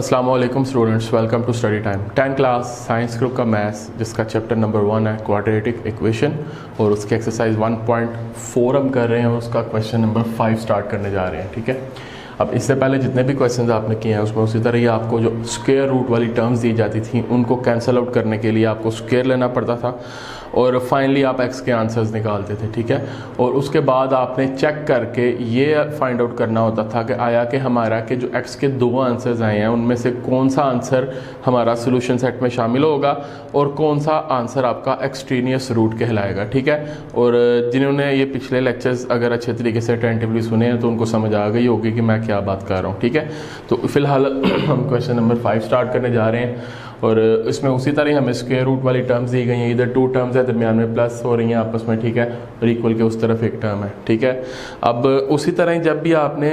अस्सलाम वालेकुम students, welcome to study time. 10 class science group का मैथ्स जिसका चैप्टर नंबर 1 है क्वाड्रेटिक इक्वेशन और उसके एक्सरसाइज 1.4 हम कर रहे हैं और उसका क्वेश्चन नंबर 5 स्टार्ट करने जा रहे हैं। ठीक है, अब इससे पहले जितने भी क्वेश्चंस आपने किए हैं उसमें उसी तरह ही आपको जो स्क्वायर रूट वाली टर्म्स दी जाती थी उनको कैंसिल आउट करने के लिए आपको स्क्वायर लेना पड़ता था और फाइनली आप एक्स के आंसर्स निकालते थे। ठीक है, और उसके बाद आपने चेक करके ये फाइंड आउट करना होता था कि आया कि हमारा के जो एक्स के दो आंसर्स आए हैं उनमें से कौन सा आंसर हमारा सोल्यूशन सेट में शामिल होगा और कौन सा आंसर आपका एक्सट्रीनियस रूट कहलाएगा। ठीक है, और जिन्होंने ये पिछले लेक्चर्स अगर अच्छे तरीके से अटेंटिवली सुने हैं तो उनको समझ आ गई होगी कि मैं क्या बात कर रहा हूँ। ठीक है, तो फिलहाल हम क्वेश्चन नंबर 5 स्टार्ट करने जा रहे हैं और इसमें उसी तरह हमें स्क्वायर रूट वाली टर्म्स दी गई हैं। इधर 2 टर्म्स है, दरमियान में प्लस हो रही हैं आपस में। ठीक है, और इक्वल के उस तरफ एक टर्म है। ठीक है, अब उसी तरह जब भी आपने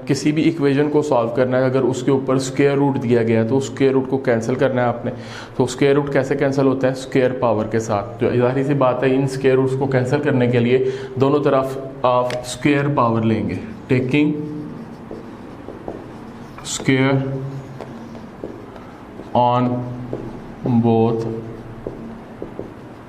किसी भी इक्वेशन को सॉल्व करना है, अगर उसके ऊपर स्क्वायर रूट दिया गया है तो स्क्वायर रूट को कैंसिल करना है आपने। तो स्क्वायर रूट कैसे कैंसिल होता है? स्क्वायर पावर के साथ। तो जाहिर सी बात है इन स्क्वायर रूट्स को कैंसिल करने के लिए दोनों तरफ आप स्क्वायर पावर लेंगे, taking square on both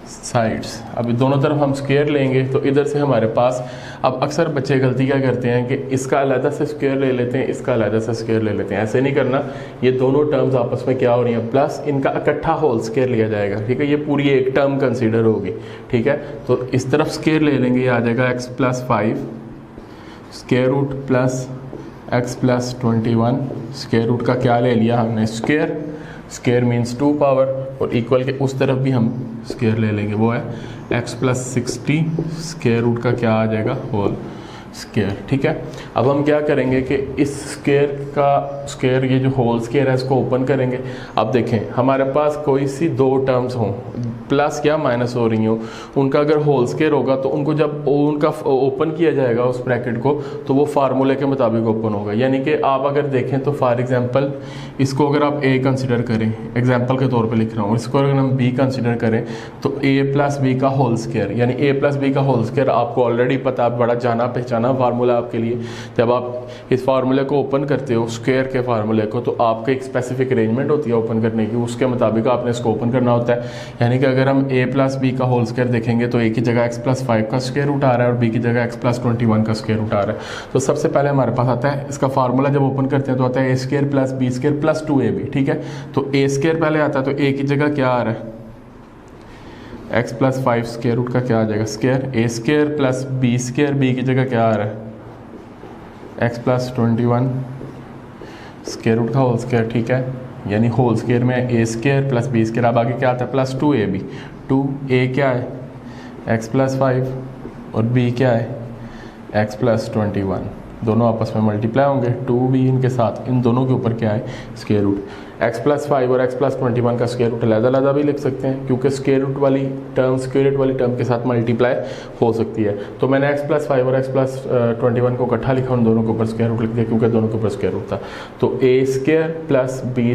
sides. अभी दोनों तरफ हम स्क्वायर लेंगे तो इधर से हमारे पास, अब अक्सर बच्चे गलती क्या करते हैं कि इसका अलग से स्क्वायर ले लेते हैं, इसका अलग से स्क्वायर ले लेते हैं। ऐसे नहीं करना, ये दोनों टर्म्स आपस में क्या हो रही हैं, प्लस इनका इकट्ठा होल स्क्वायर लिया जाएगा। ठीक है, ये पूरी एक टर्म कंसीडर होगी। ठीक है, तो इस तरफ स्क्वायर ले लेंगे, ये आ जाएगा x + 5 square root plus x + 21 square root का क्या ले लिया हमने, स्क्वायर। स्क्वायर मीन्स 2 पावर और इक्वल के उस तरफ भी हम स्क्वायर ले लेंगे, वो है x + 60 स्क्वायर रूट का क्या आ जाएगा, होल स्क्वायर। ठीक है, अब हम क्या करेंगे कि इस स्क्वायर का स्क्वायर, ये जो होल स्क्वायर है इसको ओपन करेंगे। अब देखें हमारे पास कोई सी दो टर्म्स हों, प्लस या माइनस हो रही हो, उनका अगर होल स्क्वायर होगा तो उनको जब उनका ओपन किया जाएगा उस ब्रैकेट को तो वो फार्मूले के मुताबिक ओपन होगा। यानी कि आप अगर देखें तो फॉर एग्जांपल इसको अगर आप a कंसिडर करें, एग्जांपल के तौर पे लिख रहा हूँ, इसको अगर हम b कंसिडर करें तो a + b का होल स्क्वायर, यानी a + b का होल स्क्वायर आपको ऑलरेडी पता, बड़ा जाना पहचाना फार्मूला आपके लिए। जब आप इस फार्मूले को ओपन करते हो स्क्वायर के फार्मूले को तो आपको एक स्पेसिफिक अरेंजमेंट होती है ओपन करने की, उसके मुताबिक आपने इसको ओपन करना होता है। यानी कि अगर हम a + b का होल स्क्वायर देखेंगे तो a की जगह x + 5 का स्क्वायर रूट आ रहा है और b की जगह x + 21 का स्क्वायर रूट आ रहा है। तो सबसे पहले हमारे पास आता है इसका फार्मूला, जब ओपन करते हैं तो आता है a² + b² + 2ab। ठीक है, तो a² पहले आता है तो a की जगह क्या आ रहा है, x + 5 स्क्वायर रूट का क्या आ जाएगा, स्क्वायर। a² + b², b की जगह क्या आ रहा है, x + 21 स्क्वायर रूट का होल स्क्वायर। ठीक है, यानी होल स्क्वायर में a² + b²। अब आगे क्या आता है, +2ab। 2a क्या है, x + 5 और b क्या है, x + 21। दोनों आपस में मल्टीप्लाई होंगे, 2b इनके साथ, इन दोनों के ऊपर क्या है, स्क्वायर रूट। x + 5 और x + 21 का स्क्वायर रूट अलग-अलग भी लिख सकते हैं क्योंकि स्क्वायर रूट वाली टर्म स्क्वायर रूट वाली टर्म के साथ मल्टीप्लाई हो सकती है। तो मैंने x + 5 और x + 21 को इकट्ठा लिखा, उन दोनों के ऊपर स्क्वायर रूट लिख दिया क्योंकि दोनों के ऊपर स्क्वायर रूट था। तो a² + b²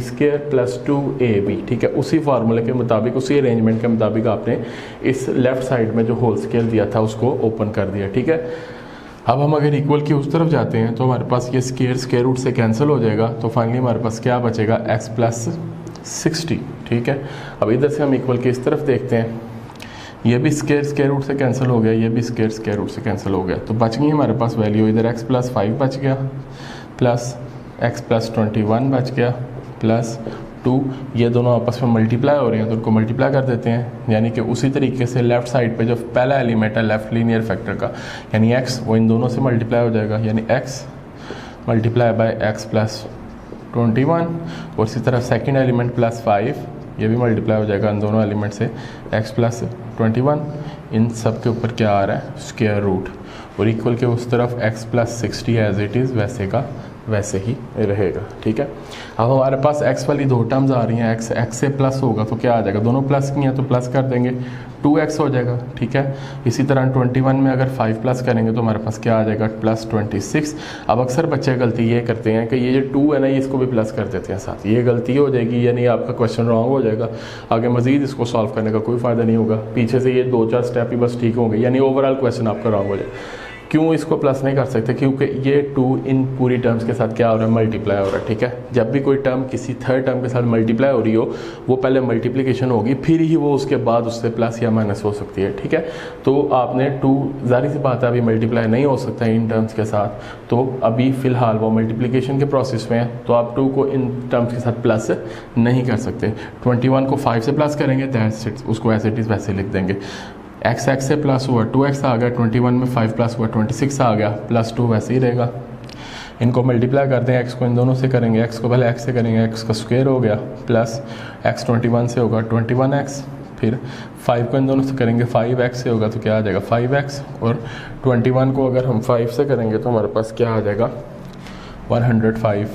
+ 2ab। ठीक है, उसी फार्मूले के मुताबिक, उसी अरेंजमेंट के मुताबिक आपने इस लेफ्ट साइड में जो होल स्क्वायर दिया था उसको ओपन कर दिया। ठीक है, अब हम अगर इक्वल की उस तरफ जाते हैं तो हमारे पास ये स्क्वायर रूट से कैंसिल हो जाएगा, तो फाइनली हमारे पास क्या बचेगा, x + 60। ठीक है, अब इधर से हम इक्वल की इस तरफ देखते हैं, ये भी स्क्वायर रूट से कैंसिल हो गया, ये भी स्क्वायर रूट से कैंसिल हो गया, तो बच गई हमारे पास वैल्यू, इधर x + 5 बच गया प्लस x + 21 बच गया प्लस 2। ये दोनों आपस में मल्टीप्लाई हो रहे हैं तो उनको मल्टीप्लाई कर देते हैं। यानी कि उसी तरीके से लेफ्ट साइड पे जो पहला एलिमेंट है लेफ्ट लीनियर फैक्टर का, यानी x, वो इन दोनों से मल्टीप्लाई हो जाएगा, यानी x × x + 21। और इसी तरह सेकंड एलिमेंट +5, ये भी मल्टीप्लाई हो जाएगा इन दोनों एलिमेंट से, x + 21। इन सब के ऊपर क्या आ रहा है, स्क्वायर रूट। और इक्वल के उस तरफ x + 60 एज इट इज़ वैसे का वैसे ही रहेगा। ठीक है, अब हमारे पास x वाली दो टर्म्स आ रही हैं, x से प्लस होगा तो क्या आ जाएगा, दोनों प्लस की हैं तो प्लस कर देंगे, 2x हो जाएगा। ठीक है, इसी तरह 21 में अगर 5 प्लस करेंगे तो हमारे पास क्या आ जाएगा, +26। अब अक्सर बच्चे गलती ये करते हैं कि ये जो 2 है ना, ये इसको भी प्लस कर देते हैं साथ, ये गलती हो जाएगी, यानी आपका क्वेश्चन रॉन्ग हो जाएगा। आगे मजीद इसको सॉल्व करने का कोई फ़ायदा नहीं होगा, पीछे से ये 2-4 स्टेप ही बस ठीक होंगे, यानी ओवरऑल क्वेश्चन आपका रॉन्ग हो जाएगा। क्यों इसको प्लस नहीं कर सकते? क्योंकि ये 2 इन पूरी टर्म्स के साथ क्या हो रहा है, मल्टीप्लाई हो रहा है, ठीक है। जब भी कोई टर्म किसी थर्ड टर्म के साथ मल्टीप्लाई हो रही हो, वो पहले मल्टीप्लिकेशन होगी, फिर ही वो उसके बाद उससे प्लस या माइनस हो सकती है, ठीक है। तो आपने 2, जाहिर सी बात है अभी मल्टीप्लाई नहीं हो सकता है इन टर्म्स के साथ, तो अभी फ़िलहाल वो मल्टीप्लिकेशन के प्रोसेस में है, तो आप 2 को इन टर्म्स के साथ प्लस नहीं कर सकते। 21 को 5 से प्लस करेंगे, दैट्स इट, उसको एज इट इज़ वैसे लिख देंगे। x से प्लस हुआ 2x आ गया, 21 में 5 प्लस हुआ 26 आ गया, प्लस 2 वैसे ही रहेगा। इनको मल्टीप्लाई करते हैं, x को इन दोनों से करेंगे, x को पहले x से करेंगे, x का स्क्वायर हो गया, प्लस x 21 से होगा 21x, फिर 5 को इन दोनों से करेंगे, 5x से होगा तो क्या आ जाएगा 5x, और 21 को अगर हम 5 से करेंगे तो हमारे पास क्या आ जाएगा 105।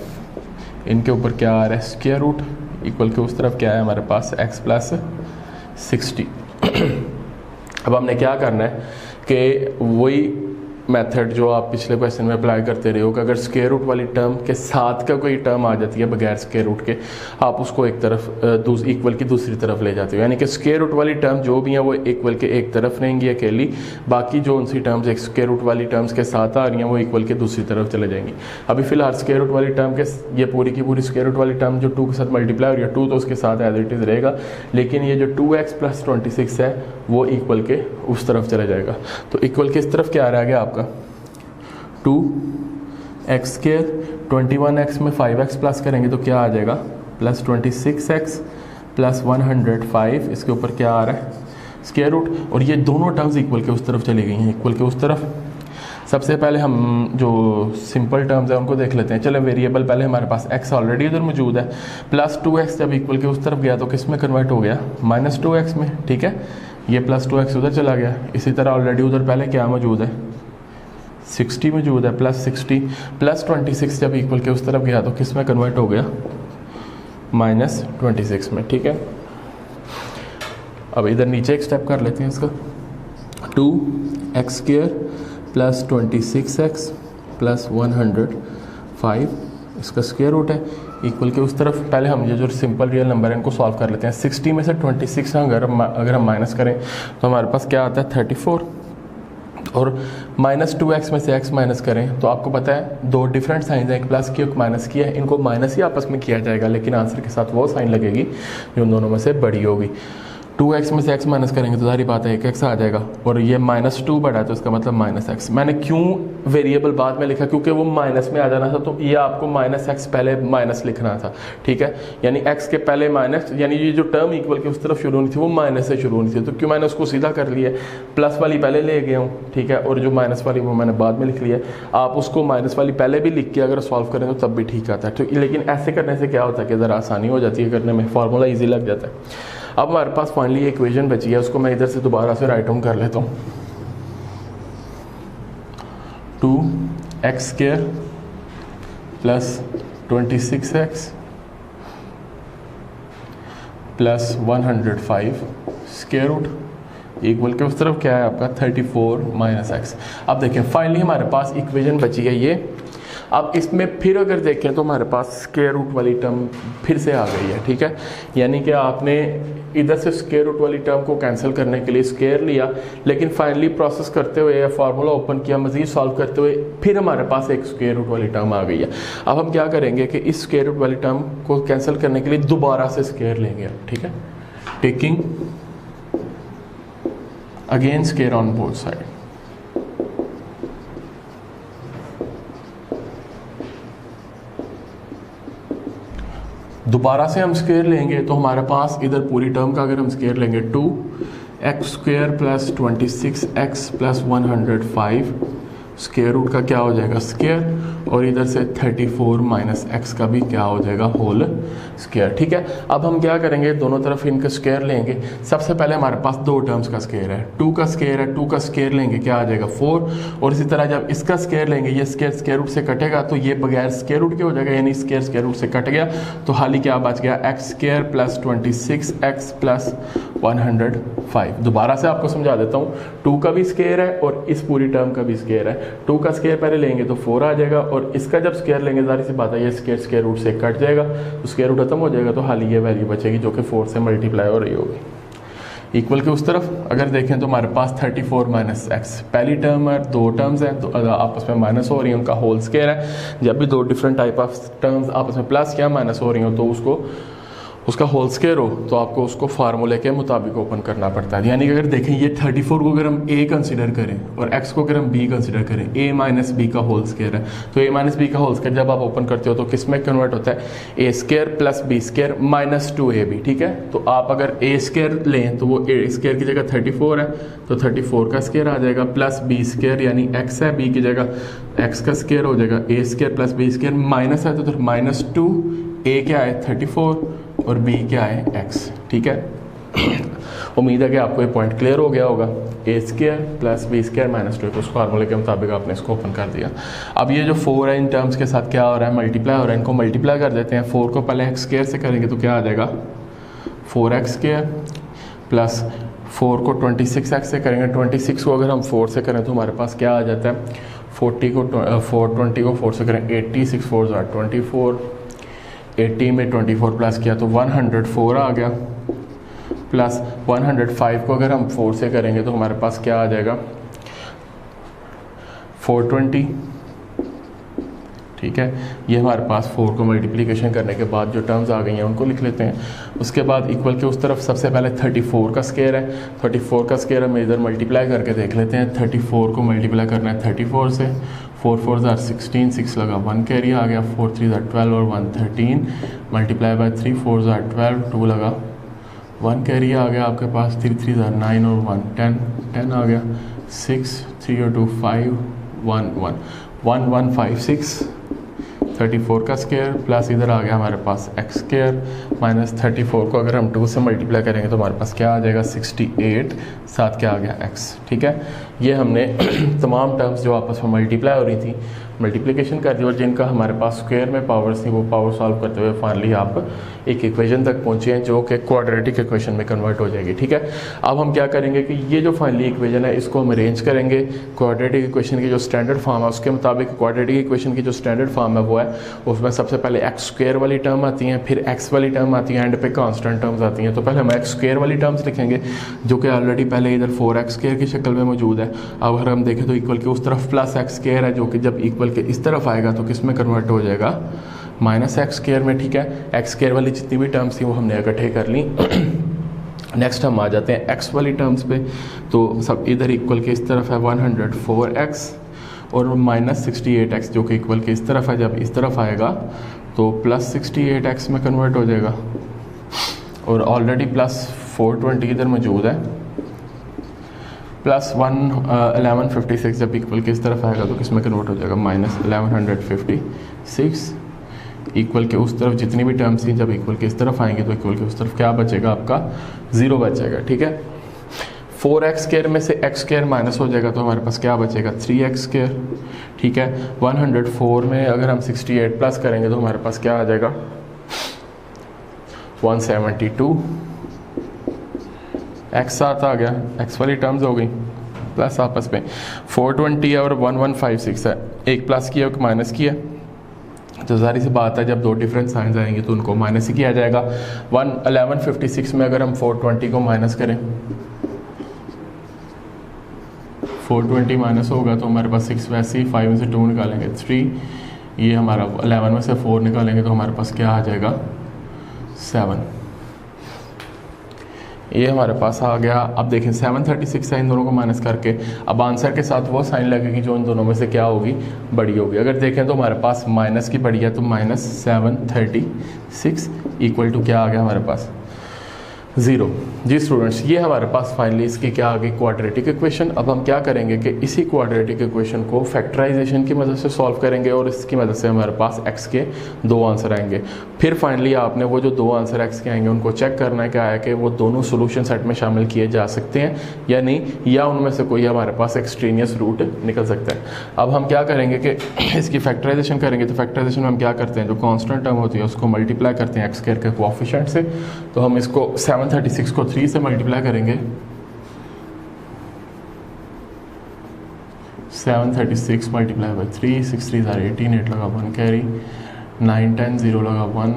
इनके ऊपर क्या आ रहा है, स्क्वायर रूट, इक्वल के उस तरफ क्या है हमारे पास x प्लस 60। अब हमने क्या करना है कि वही मेथड जो आप पिछले क्वेश्चन में अप्लाई करते रहे हो कि अगर स्क्वायर रूट वाली टर्म के साथ का कोई टर्म आ जाती है बगैर स्क्वायर रूट के, आप उसको एक तरफ इक्वल की दूसरी तरफ ले जाते हो, यानी कि स्क्वायर रूट वाली टर्म जो भी है वो इक्वल के एक तरफ रहेंगी अकेली, बाकी जो उनसी टर्म्स एक स्क्वायर रूट वाली टर्म्स के साथ आ रही हैं वो इक्वल के दूसरी तरफ चले जाएंगी। अभी फिलहाल स्क्वायर रूट वाली टर्म के ये पूरी की पूरी स्क्वायर रूट वाली टर्म जो 2 के साथ मल्टीप्लाई हो रही है, 2 तो उसके साथ एज इट इज़ रहेगा, लेकिन ये जो 2x प्लस 26 है वो इक्वल के उस तरफ चला जाएगा। तो इक्वल के इस तरफ क्या रह गया आपका 2x स्क्वायर, 21x में 5x प्लस करेंगे तो क्या आ जाएगा प्लस 26x प्लस 105, इसके ऊपर क्या आ रहा है स्क्वायर रूट, और ये दोनों टर्म्स इक्वल के उस तरफ चली गई हैं, इक्वल के उस तरफ। सबसे पहले हम जो सिंपल टर्म्स हैं उनको देख लेते हैं। चलो वेरिएबल पहले हमारे पास x ऑलरेडी उधर मौजूद है, प्लस 2x जब इक्वल के उस तरफ गया तो किस में कन्वर्ट हो गया माइनस 2x में, ठीक है। ये प्लस 2x उधर चला गया, इसी तरह ऑलरेडी उधर पहले क्या मौजूद है 60 मौजूद है, प्लस 60 प्लस 26 जब इक्वल के उस तरफ गया तो किस में कन्वर्ट हो गया माइनस 26 में, ठीक है। अब इधर नीचे एक स्टेप कर लेते हैं इसका, 2x square plus 26x plus 105, इसका स्क्वायर रूट है, इक्वल के उस तरफ पहले हम ये जो सिंपल रियल नंबर है इनको सॉल्व कर लेते हैं। 60 में से 26 अगर हम माइनस करें तो हमारे पास क्या आता है 34, और माइनस 2x में से x माइनस करें तो आपको पता है दो डिफरेंट साइन है, एक प्लस की एक माइनस की है, इनको माइनस ही आपस में किया जाएगा, लेकिन आंसर के साथ वो साइन लगेगी जो उन दोनों में से बड़ी होगी। 2x में से x माइनस करेंगे तो सारी बात है एक x आ जाएगा, और ये -2 बढ़ा है तो इसका मतलब -x। मैंने क्यों वेरिएबल बाद में लिखा, क्योंकि वो माइनस में आ जाना था, तो ये आपको -x पहले माइनस लिखना था, ठीक है। यानी x के पहले माइनस, यानी ये जो टर्म इक्वल के उस तरफ शुरू होनी थी वो माइनस से शुरू होनी थी, तो क्यों मैंने उसको सीधा कर लिया, प्लस वाली पहले ले गया हूँ, ठीक है, और जो माइनस वाली वो मैंने बाद में लिख लिया। आप उसको माइनस वाली पहले भी लिख के अगर सॉल्व करें तो तब भी ठीक आता है, ठीक, लेकिन ऐसे करने से क्या होता है कि ज़रा आसानी हो जाती है करने में, फार्मूला ईजी लग जाता है। अब हमारे पास फाइनली इक्वेशन बची है, उसको मैं इधर से दोबारा से राइट डाउन कर लेता हूँ। 2x square plus 26x plus 105 square root equal के उस तरफ क्या है आपका 34 माइनस x। अब देखें फाइनली हमारे पास इक्वेशन बची है ये। अब इसमें फिर अगर देखें तो हमारे पास स्क्वायर रूट वाली टर्म फिर से आ गई है, ठीक है। यानी कि आपने इधर से स्क्वायर रूट वाली टर्म को कैंसिल करने के लिए स्क्वायर लिया, लेकिन फाइनली प्रोसेस करते हुए या फार्मूला ओपन किया, मज़ीद सॉल्व करते हुए फिर हमारे पास एक स्क्वायर रूट वाली टर्म आ गई है। अब हम क्या करेंगे कि इस स्क्वायर रूट वाली टर्म को कैंसिल करने के लिए दोबारा से स्क्वायर लेंगे, ठीक है, taking again square on both side. दोबारा से हम स्क्वायर लेंगे तो हमारे पास इधर पूरी टर्म का अगर हम स्क्वायर लेंगे 2x square plus 26x plus 105 square root का क्या हो जाएगा स्क्वायर, और इधर से 34 माइनस x का भी क्या हो जाएगा होल स्क्वायर, ठीक है। अब हम क्या करेंगे, दोनों तरफ इनका स्क्वायर लेंगे। सबसे पहले हमारे पास दो टर्म्स का स्क्वायर है, 2 का स्क्वायर है, 2 का स्क्वायर लेंगे क्या आ जाएगा 4, और इसी तरह जब इसका स्क्वायर लेंगे ये स्क्वायर स्क्वायर रूट से कटेगा तो ये बगैर स्क्वायर रूट के हो जाएगा, यानी स्क्वायर स्क्वायर रूट से कट गया तो हाल ही क्या बच गया x square plus 26x plus 105। दोबारा से आपको समझा देता हूँ, 2 का भी स्क्वायर है और इस पूरी टर्म का भी स्क्वायर है। 2 का स्क्वायर पहले लेंगे तो 4 आ जाएगा, और इसका जब स्क्वायर लेंगे जाहिर सी बात है ये स्क्वायर स्क्वायर रूट से कट जाएगा, तो स्क्वायर रूट खत्म हो जाएगा तो हाल ये वैल्यू बचेगी जो कि 4 से मल्टीप्लाई हो रही होगी। इक्वल के उस तरफ अगर देखें तो हमारे पास 34 माइनस एक्स, पहली टर्म है, दो टर्म्स हैं तो आपस में माइनस हो रही हैं, उनका होल स्क्वायर है। जब भी दो डिफरेंट टाइप ऑफ टर्म्स आपस में प्लस या माइनस हो रही हो तो उसका होल स्क्वायर हो तो आपको उसको फार्मूले के मुताबिक ओपन करना पड़ता है। यानी कि अगर देखें ये 34 को अगर हम a कंसिडर करें और x को अगर हम b कंसिडर करें, a माइनस b का होल स्क्वायर है, तो a माइनस b का होल स्क्वायर जब आप ओपन करते हो तो किस में कन्वर्ट होता है, a square plus b square minus 2ab। ठीक है, तो आप अगर a स्क्वायर लें तो वो a स्क्वायर की जगह 34 है तो 34 का स्क्वायर आ जाएगा, प्लस b स्क्वायर यानी x है, b की जगह x का स्क्वायर हो जाएगा, a square plus b square minus है तो माइनस 2, a क्या है 34 और b क्या है x। ठीक है, उम्मीद है कि आपको ये पॉइंट क्लियर हो गया होगा। a square plus b square minus 2, उस फार्मूले के मुताबिक आपने इसको ओपन कर दिया। अब ये जो 4 है इन टर्म्स के साथ क्या हो रहा है, मल्टीप्लाई हो रहा है, इनको मल्टीप्लाई कर देते हैं। 4 को पहले x स्क्वायर से करेंगे तो क्या आ जाएगा 4x स्क्वायर, प्लस 4 को 26x से करेंगे, 26 को अगर हम 4 से करें तो हमारे पास क्या आ जाता है, 20 को 4 से करें 80, 6 4 24, 80 में 24 प्लस किया तो 104 आ गया, प्लस 105 को अगर हम 4 से करेंगे तो हमारे पास क्या आ जाएगा 420। ठीक है, ये हमारे पास 4 को मल्टीप्लिकेशन करने के बाद जो टर्म्स आ गई हैं उनको लिख लेते हैं। उसके बाद इक्वल के उस तरफ सबसे पहले 34 का स्क्वायर है, 34 का स्क्वायर हम इधर मल्टीप्लाई करके देख लेते हैं। 34 को मल्टीप्लाई करना है 34 से, 4 4 16, 6 लगा 1 कैरी आ गया, 4 3 12 और 1 13, मल्टीप्लाई बाय 3 4 12, 2 लगा 1 कैरी आ गया आपके पास, 3 3 9 और 1 10, 10 आ गया, 6 3 और 2 5 1 1 1 1 5 6, 34 का स्क्वायर प्लस इधर आ गया हमारे पास x स्क्वायर माइनस 34 को अगर हम 2 से मल्टीप्लाई करेंगे तो हमारे पास क्या आ जाएगा 68, साथ क्या आ गया x। ठीक है, ये हमने तमाम टर्म्स जो आपस में मल्टीप्लाई हो रही थी मल्टीप्लिकेशन कर दी और जिनका हमारे पास स्क्वायर में पावर्स थी वो पावर सॉल्व करते हुए फाइनली आप एक इक्वेशन तक पहुँचे हैं जो कि क्वाड्रेटिक इक्वेशन में कन्वर्ट हो जाएगी। ठीक है, अब हम क्या करेंगे कि ये जो फाइनली इक्वेशन है इसको हम अरेंज करेंगे क्वाड्रेटिक इक्वेशन की जो स्टैंडर्ड फॉर्म है उसके मुताबिक। क्वाड्रेटिक इक्वेशन की जो स्टैंडर्ड फॉर्म है वो है उसमें सबसे पहले एक्स स्क्वायर वाली टर्म आती हैं, फिर एक्स वाली टर्म आती है, एंड पे कांस्टेंट टर्म्स आती हैं। तो पहले हम एक्स स्क्वायर वाली टर्म्स लिखेंगे जो कि ऑलरेडी पहले इधर 4x स्क्वायर की शक्ल में मौजूद है। अब अगर हम देखें तो इक्वल के उस तरफ प्लस एक्स स्क्वायर है जो कि जब इक्वल के इस तरफ आएगा तो किस में कन्वर्ट हो जाएगा माइनस एक्स स्क्वायर में। ठीक है, एक्स स्क्वायर वाली जितनी भी टर्म्स थी वो हमने इकट्ठे कर ली। नेक्स्ट हम आ जाते हैं एक्स वाली टर्म्स पे, तो सब इधर इक्वल के इस तरफ है 104x और माइनस 68x जो कि इक्वल के इस तरफ है, जब इस तरफ आएगा तो प्लस 68x में कन्वर्ट हो जाएगा और ऑलरेडी प्लस 420 इधर मौजूद है, प्लस 1156 जब इक्वल के इस तरफ आएगा तो किस में कन्वर्ट हो जाएगा माइनस 1156। इक्वल के उस तरफ जितनी भी टर्म्स थी जब इक्वल के इस तरफ आएंगे तो इक्वल के उस तरफ क्या बचेगा आपका 0 बच जाएगा। ठीक है, 4x स्क्वायर में से x स्क्वायर माइनस हो जाएगा तो हमारे पास क्या बचेगा 3x स्क्वायर। ठीक है, 104 में अगर हम 68 प्लस करेंगे तो हमारे पास क्या आ जाएगा 172, x साथ आ गया, x वाली टर्म्स हो गई प्लस आपस में 420 और 1156 है, एक प्लस किया एक माइनस किया तो सारी सी बात है जब दो डिफरेंट साइंस आएंगे तो उनको माइनस ही किया जाएगा। 1156 में अगर हम 420 को माइनस करें 420 माइनस होगा तो हमारे पास 6 वैसे ही 5 में से 2 निकालेंगे 3, ये हमारा 11 में से 4 निकालेंगे तो हमारे पास क्या आ जाएगा 7, ये हमारे पास आ गया। अब देखें 736 है, इन दोनों को माइनस करके अब आंसर के साथ वो साइन लगेगी जो इन दोनों में से क्या होगी बड़ी होगी। अगर देखें तो हमारे पास माइनस की बड़ी है तो माइनस 736 इक्वल टू क्या आ गया हमारे पास 0। जी स्टूडेंट्स, ये हमारे पास फाइनली इसकी क्या आ गई क्वाड्रेटिक इक्वेशन। अब हम क्या करेंगे कि इसी क्वाड्रेटिक इक्वेशन को फैक्टराइजेशन की मदद से सॉल्व करेंगे और इसकी मदद से हमारे पास x के 2 आंसर आएंगे। फिर फाइनली आपने वो जो 2 आंसर x के आएंगे उनको चेक करना है क्या है कि वो दोनों सोल्यूशन सेट में शामिल किए जा सकते हैं या नहीं, या उनमें से कोई हमारे पास एक्सट्रेनियस रूट निकल सकता है। अब हम क्या करेंगे कि इसकी फैक्टराइजेशन करेंगे तो फैक्टराइजेशन में हम क्या करते हैं जो कॉन्स्टेंट टर्म होती है उसको मल्टीप्लाई करते हैं एक्स स्क्वायर के कोएफिशिएंट से। तो हम इसको 736 को 3 से मल्टीप्लाई करेंगे, 736 मल्टीप्लाई बाई 3, 6 3 18, 8 लगा 1 कैरी, 9 10 0 लगा 1,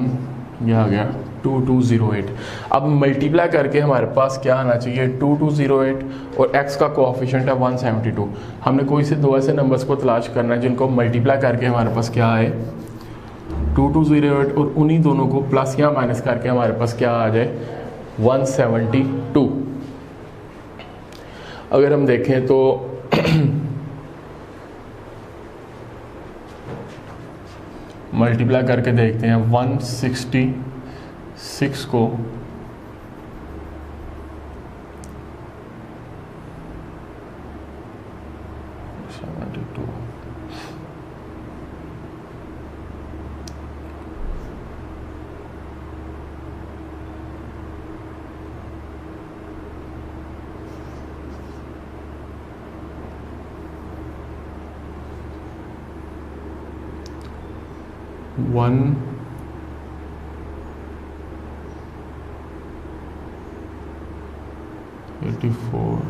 यह आ गया 2208। अब मल्टीप्लाई करके हमारे पास क्या आना चाहिए 2208 और x का कोएफिशिएंट है 172। हमने कोई से दो ऐसे नंबर्स को तलाश करना है जिनको मल्टीप्लाई करके हमारे पास क्या आए 2208 और उन्हीं दोनों को प्लस या माइनस करके हमारे पास क्या आ जाए 172। अगर हम देखें तो मल्टीप्लाई करके देखते हैं 166 को 72 184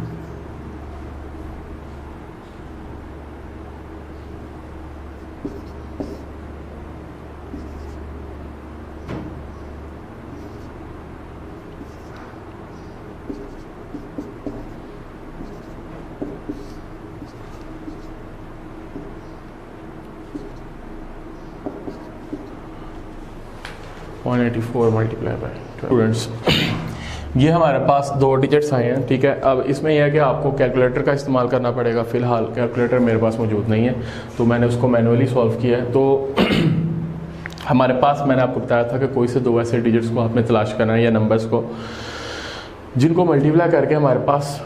184 मल्टीप्लाई बाय स्टूडेंट्स ये हमारे पास दो डिजिट्स आए हैं, ठीक है। अब इसमें यह है कि आपको कैलकुलेटर का इस्तेमाल करना पड़ेगा। फ़िलहाल कैलकुलेटर मेरे पास मौजूद नहीं है तो मैंने उसको मैनुअली सॉल्व किया है। तो हमारे पास मैंने आपको बताया था कि कोई से दो ऐसे डिजिट्स को आपने तलाश करना है या नंबर्स को जिनको मल्टीप्लाई करके हमारे पास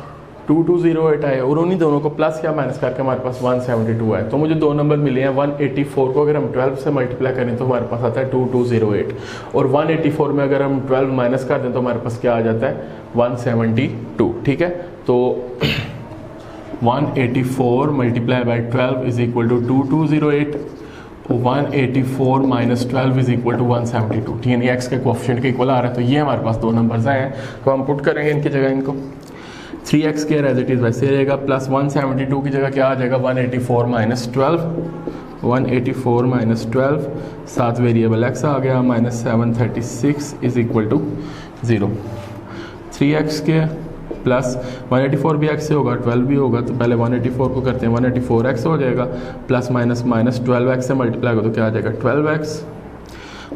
2208 आए और उन्हीं दोनों को प्लस या माइनस करके हमारे पास 172 आए। तो मुझे दो नंबर मिले हैं। 184 को अगर हम 12 से मल्टीप्लाई करें तो हमारे पास आता है 2208 और 184 में अगर हम 12 माइनस कर दें तो हमारे पास क्या आ जाता है 172, ठीक है। तो 184 multiply by 12 is equal to 2208 और 184 माइनस 12 इज इक्वल टू 172, यानी एक्स के कोएफिशिएंट के इक्वल आ रहा है। तो ये हमारे पास दो नंबर्स आए हैं तो हम पुट करेंगे इनकी जगह इनको 3x square as it is वैसे रहेगा प्लस 172 की जगह क्या आ जाएगा 184 माइनस 12 184 माइनस 12 साथ वेरिएबल x आ गया minus 736 is equal to 0। 3x square plus 184 भी x से होगा 12 भी होगा तो पहले 184 को करते हैं 184x हो जाएगा प्लस माइनस माइनस 12x से मल्टीप्लाई हो तो क्या आ जाएगा 12x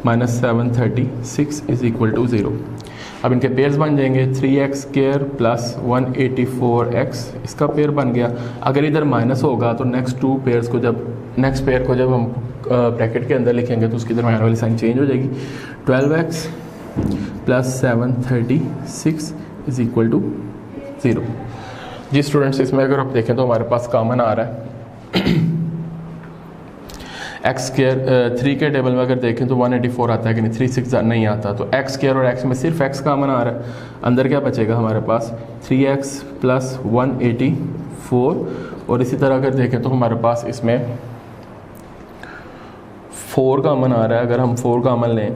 minus 736 is equal to 0। अब इनके पेयर्स बन जाएंगे 3x स्क्वायर प्लस 184x इसका पेयर बन गया। अगर इधर माइनस होगा तो नेक्स्ट पेयर को जब हम ब्रैकेट के अंदर लिखेंगे तो उसकी दरमियान वाली साइन चेंज हो जाएगी 12x plus 736 is equal to 0। जी स्टूडेंट्स इसमें अगर आप देखें तो हमारे पास कॉमन आ रहा है एक्स स्क्वायर 3 के टेबल में अगर देखें तो 184 आता है कि नहीं 36 नहीं आता। तो एक्स स्क्वायर और एक्स में सिर्फ एक्स कॉमन आ रहा है। अंदर क्या बचेगा हमारे पास 3x प्लस 184 और इसी तरह अगर देखें तो हमारे पास इसमें 4 कॉमन आ रहा है। अगर हम 4 कॉमन लें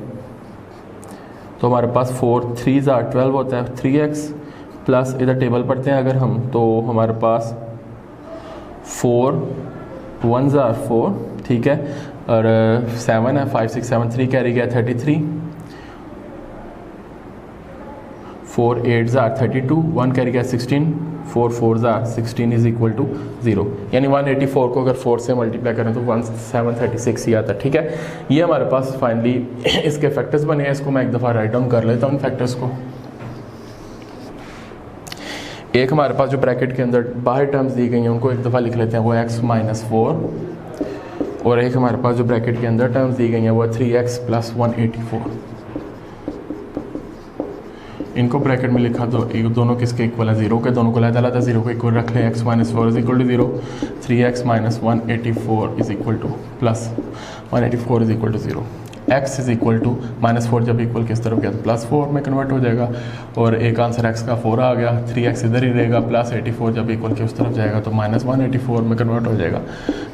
तो हमारे पास 4 3 12 होता है 3x प्लस इधर टेबल पढ़ते हैं अगर हम तो हमारे पास 4 1 4 ठीक है और 7 है 5 6 7 3 कैरी गया 33 4 8 32 1 कैरी गया 16 4 4 16 इज इक्वल टू 0 यानी 184 को अगर 4 से मल्टीप्लाई करें तो 736 ही आता है, ठीक है। ये हमारे पास फाइनली इसके फैक्टर्स बने हैं। इसको मैं एक दफ़ा राइट डाउन कर लेता हूँ फैक्टर्स को। एक हमारे पास जो ब्रैकेट के अंदर बाहर टर्म्स दी गई हैं उनको एक दफ़ा लिख लेते हैं वो x माइनस 4 और एक हमारे पास जो ब्रैकेट के अंदर टर्म्स दी गई हैं वो 3x प्लस 184। इनको ब्रैकेट में लिखा तो एक दोनों किसके इक्वल है 0 के, दोनों को अलग-अलग 0 को इक्वल रख लें। x minus 4 is equal to 0 3x minus 184 is equal to plus 184 is equal to 0। x is equal to -4 जब इक्वल किस तरफ गया तो +4 में कन्वर्ट हो जाएगा और एक आंसर x का 4 आ गया। 3x इधर ही रहेगा +84 जब इक्वल के उस तरफ जाएगा तो -184 में कन्वर्ट हो जाएगा।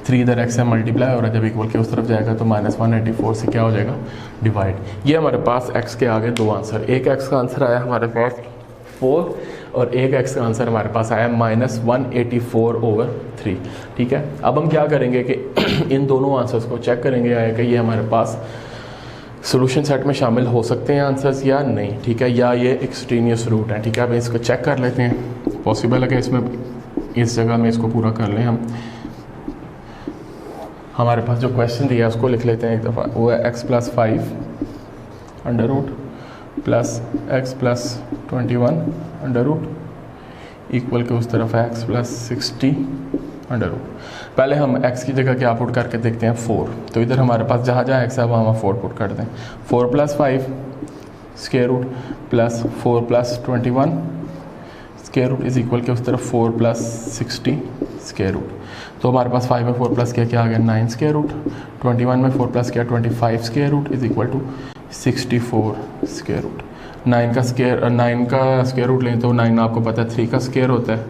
3 इधर x से मल्टीप्लाई हो रहा है जब इक्वल के उस तरफ जाएगा तो -184 से क्या हो जाएगा डिवाइड। ये हमारे पास x के आगे दो आंसर, एक x का आंसर आया हमारे पास 4 और एक x का आंसर हमारे पास आया -184/3, ठीक है। अब हम क्या करेंगे कि इन दोनों आंसर्स को चेक करेंगे आया कि ये हमारे पास सोल्यूशन सेट में शामिल हो सकते हैं आंसर्स या नहीं, ठीक है, या ये एक्सट्रीनियस रूट है, ठीक है। अब इसको चेक कर लेते हैं, पॉसिबल है कि इसमें इस जगह में इसको पूरा कर लें हम। हमारे पास जो क्वेश्चन दिया है उसको लिख लेते हैं एक दफ़ा, वो है x+5 under root plus x+21 under root equal के उस तरफ है x+60 अंडर रूट। पहले हम x की जगह क्या पुट करके देखते हैं 4, तो इधर हमारे पास जहाँ जहाँ x है वहाँ 4 पुट कर दें। 4+5 square root plus 4+21 square root is equal के उस तरफ 4+60 स्क्वायर रूट। तो हमारे पास 5 में 4 प्लस क्या आ गया 9 स्क्वायर रूट, 21 में 4 plus 25 square root is equal to 64 square root. 9 का स्क्वायर रूट लें तो 9 आपको पता है 3 का स्क्वायर होता है,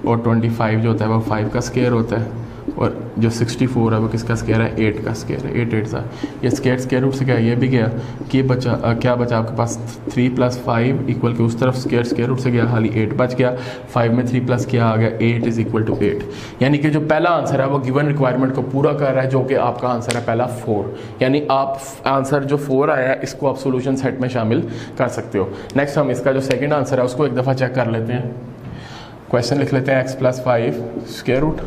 और 25 जो होता है वो 5 का स्क्वायर होता है, और जो 64 है वो किसका स्क्वायर है 8 का स्क्वायर है। 8 8 सा ये स्क्वायर रूट से क्या ये भी गया कि बचा क्या बचा आपके पास 3 + 5 इक्वल के उस तरफ स्क्वायर रूट से गया, खाली 8 बच गया। 5 में 3 प्लस क्या आ गया 8 इज इक्वल टू 8, यानी कि जो पहला आंसर है वो गिवन रिक्वायरमेंट को पूरा कर रहा है, जो कि आपका आंसर है पहला 4। यानी आप आंसर जो 4 आया है इसको आप सोल्यूशन सेट में शामिल कर सकते हो। नेक्स्ट हम इसका जो सेकेंड आंसर है उसको एक दफ़ा चेक कर लेते हैं। क्वेश्चन लिख लेते हैं x+5 square root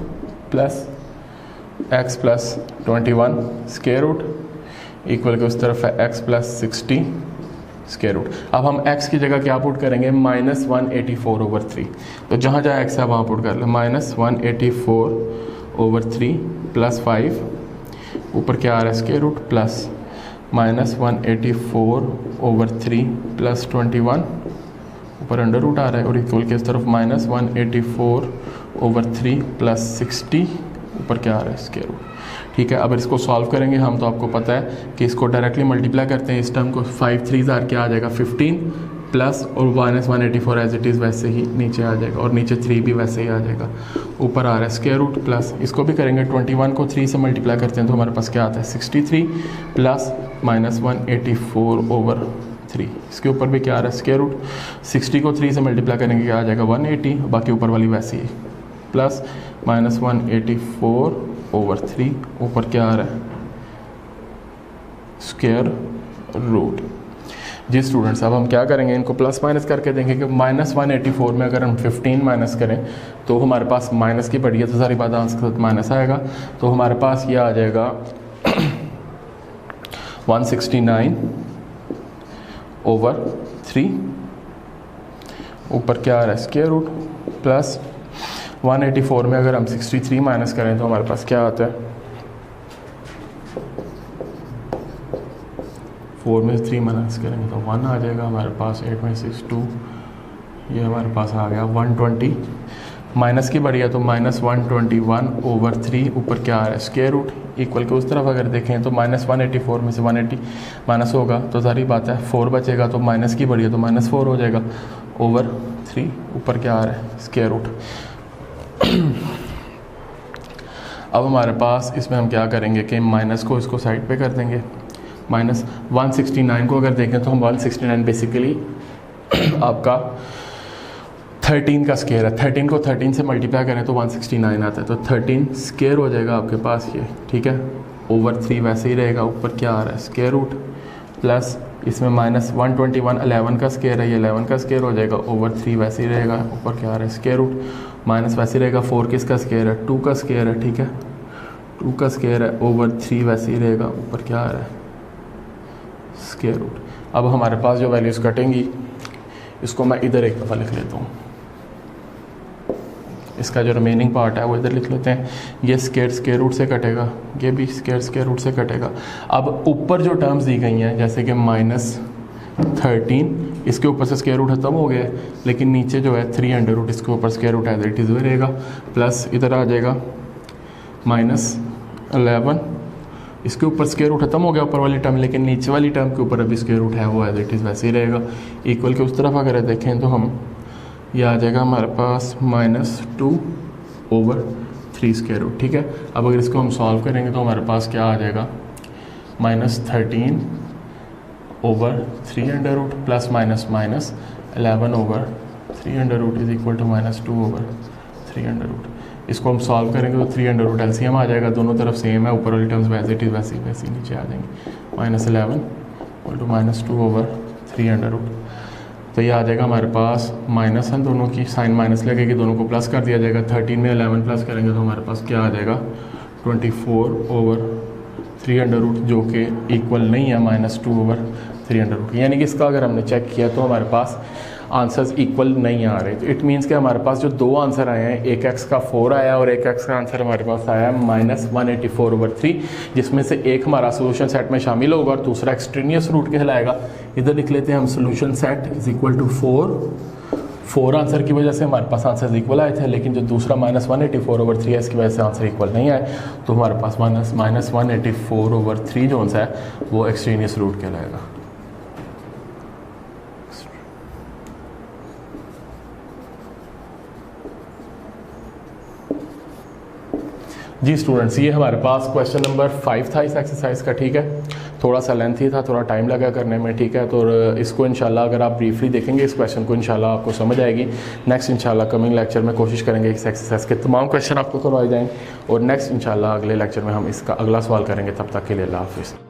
plus x+21 square root equal के उस तरफ है x+60 स्क्वायर रूट। अब हम x की जगह क्या पुट करेंगे -184/3, तो जहाँ जहाँ x है वहाँ पुट कर लें -184/3 प्लस 5 ऊपर क्या आ रहा है स्क्वायर रूट प्लस -184/3 प्लस 21 ऊपर अंडर रूट आ रहा है, और इक्वल के इस तरफ -184/3 प्लस 60 ऊपर क्या आ रहा है स्क्वायर रूट, ठीक है। अब इसको सॉल्व करेंगे हम, तो आपको पता है कि इसको डायरेक्टली मल्टीप्लाई करते हैं, इस टर्म को 5 3 क्या आ जाएगा 15 प्लस और -184 एज इट इज़ वैसे ही नीचे आ जाएगा, और नीचे 3 भी वैसे ही आ जाएगा, ऊपर आ रहा है स्क्वायर रूट प्लस इसको भी करेंगे 21 को 3 से मल्टीप्लाई करते हैं तो हमारे पास क्या आता है 63 प्लस -184/3, इसके ऊपर भी क्या आ रहा है स्क्वायर रूट। 60 को 3 से मल्टीप्लाई करेंगे क्या आ जाएगा 180, बाकी ऊपर वाली वैसे ही प्लस -184/3 ऊपर क्या आ रहा है स्क्वायर रूट। जी स्टूडेंट्स, अब हम क्या करेंगे इनको प्लस माइनस करके देंगे कि -184 में अगर हम 15 माइनस करें तो हमारे पास माइनस की पड़ी है तो सारी बात आंसर के साथ माइनस आएगा, तो हमारे पास ये आ जाएगा 169/3 ऊपर क्या आ रहा है स्क्वायर रूट प्लस 184 में अगर हम 63 माइनस करें तो हमारे पास क्या आता है 4 में 3 माइनस करेंगे तो 1 आ जाएगा हमारे पास। 8 में 6 2, ये हमारे पास आ गया 120, माइनस की बढ़िया तो -121/3 ऊपर क्या आ रहा है स्क्वायर रूट इक्वल के उस तरफ अगर देखें तो -184 में से 180 माइनस होगा तो सारी बात है 4 बचेगा, तो माइनस की बढ़िया तो -4 हो जाएगा /3 ऊपर क्या आ रहा है स्क्वायर रूट। अब हमारे पास इसमें हम क्या करेंगे कि माइनस को इसको साइड पे कर देंगे, -169 को अगर देखें तो हम 169 बेसिकली आपका 13 का स्क्वायर है, 13 को 13 से मल्टीप्लाई करें तो 169 आता है, तो 13 स्क्वायर हो जाएगा आपके पास ये, ठीक है, /3 वैसे ही रहेगा, ऊपर क्या आ रहा है स्क्वायर रूट प्लस इसमें -121 11 का स्क्वायर है, ये 11 का स्क्वायर हो जाएगा, /3 वैसे ही रहेगा, ऊपर क्या आ रहा है स्क्वायर रूट माइनस वैसे ही रहेगा, 4 किसका स्क्वायर है 2 का स्क्वायर है, ठीक है, 2 का स्क्वायर है, /3 वैसे ही रहेगा, ऊपर क्या आ रहा है स्क्वायर रूट। अब हमारे पास जो वैल्यूज़ कटेंगी इसको मैं इधर एक दफ़ा लिख लेता हूँ, इसका जो रिमेनिंग पार्ट है वो इधर लिख लेते हैं। ये स्क्वायर रूट से कटेगा, ये भी स्क्वायर रूट से कटेगा। अब ऊपर जो टर्म्स दी गई हैं जैसे कि -13 इसके ऊपर से स्क्वायर रूट खत्म हो गया है, लेकिन नीचे जो है 3 इसके ऊपर square root as it is रहेगा, प्लस इधर आ जाएगा -11 इसके ऊपर स्क्वायर रूट खत्म हो गया ऊपर वाली टर्म, लेकिन नीचे वाली टर्म के ऊपर अभी स्क्वायर रूट है वो एज इट इज़ वैसे ही रहेगा, इक्वल के उस तरफ अगर देखें तो हम ये आ जाएगा हमारे पास -2/3 स्क्वायर रूट, ठीक है। अब अगर इसको हम सॉल्व करेंगे तो हमारे पास क्या आ जाएगा -13/3 प्लस -11/3 इज इक्वल टू -2/3। इसको हम सॉल्व करेंगे तो 3 एलसीएम आ जाएगा, दोनों तरफ सेम है, ऊपर वाली टर्म्स वैसे इट इज़ वैसे नीचे आ जाएंगे, -11 इक्वल टू -2/3 तो ये आ जाएगा हमारे पास माइनस है दोनों की, साइन माइनस लगेगी, दोनों को प्लस कर दिया जाएगा। 13 में 11 प्लस करेंगे तो हमारे पास क्या आ जाएगा 24/3 जो कि इक्वल नहीं है -2/3, यानी कि इसका अगर हमने चेक किया तो हमारे पास आंसर्स इक्वल नहीं आ रहे। तो इट मीन्स कि हमारे पास जो दो आंसर आए हैं, एक x का 4 आया और एक x का आंसर हमारे पास आया है -184/3, जिसमें से एक हमारा सोल्यूशन सेट में शामिल होगा और दूसरा एक्सट्रेनियस रूट कहलाएगा। इधर लिख लेते हैं हम solution set is equal to 4 answer की वजह से हमारे पास आंसर इक्वल आए थे, लेकिन जो दूसरा -184/3 है इसकी वजह से आंसर इक्वल नहीं आए, तो हमारे पास -184/3 जो आंसर है वो एक्सट्रेनियस रूट कहलाएगा। जी स्टूडेंट्स, ये हमारे पास क्वेश्चन नंबर 5 था इस एक्सरसाइज का, ठीक है। थोड़ा सा लेंथी था, थोड़ा टाइम लगा करने में, ठीक है। तो इसको इंशाल्लाह अगर आप ब्रीफली देखेंगे इस क्वेश्चन को, इंशाल्लाह आपको समझ आएगी। नेक्स्ट इंशाल्लाह कमिंग लेक्चर में कोशिश करेंगे इस एक्सरसाइज के तमाम क्वेश्चन आपको करवाए जाएंगे और नेक्स्ट इंशाल्लाह अगले लेक्चर में हम इसका अगला सवाल करेंगे। तब तक के लिए अल्लाह हाफिज़।